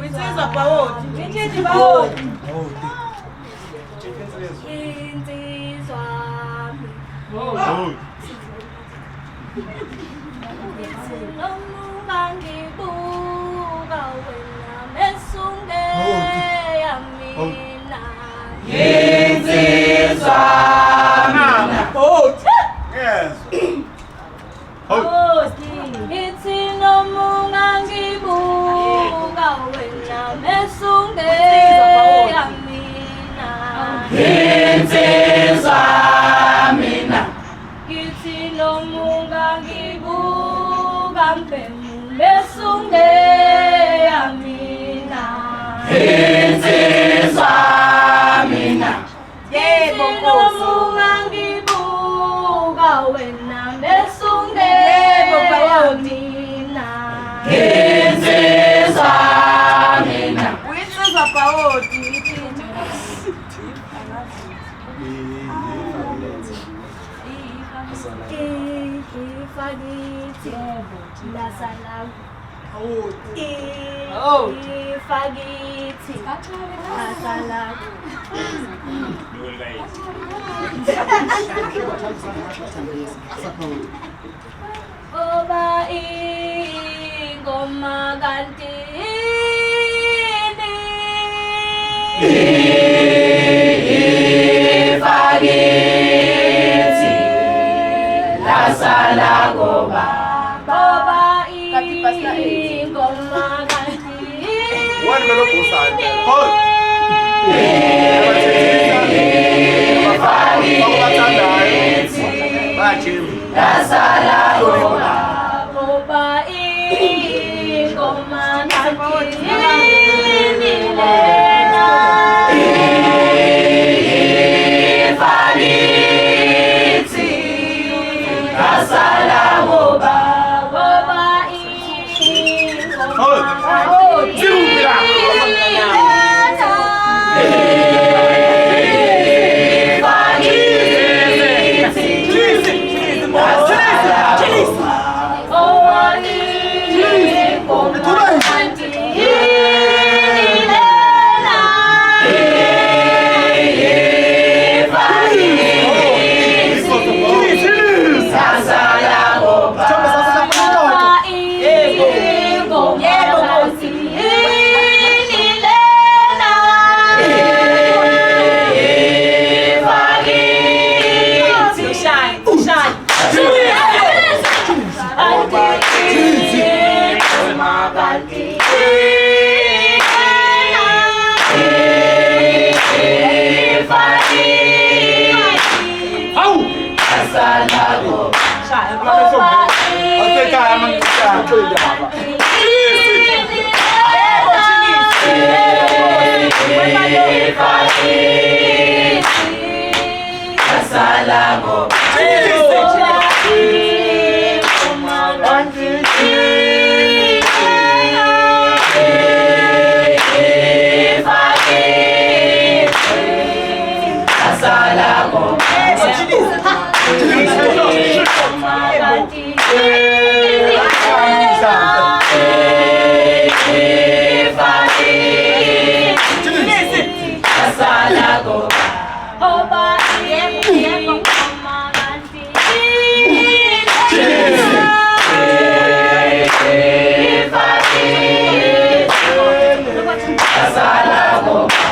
Insizwa bawodi. Insizwa bawodi. Insizwa. Bangibuka wena mesunge yamina. Insizwa mina. Yes. Ithi nomunga ngibuka wena mesunge yamina. Insizwa mina. Ithi nomunga ngibuka mpemu mesunge yamina. Insizwa mina. Yebo nomunga ngibuka wena mesunge yamina. Insizwa mina. Insizwa bawodi. Ifagithi lasala. Ifagithi lasala. Oba ingoma kantini. Ifagithi lasala goba. Oba ingoma kantini. One mellow post. Lasala goba. Oba ingoma kantini. Ifagithi lasala goba. Oba ingoma Lasala goba.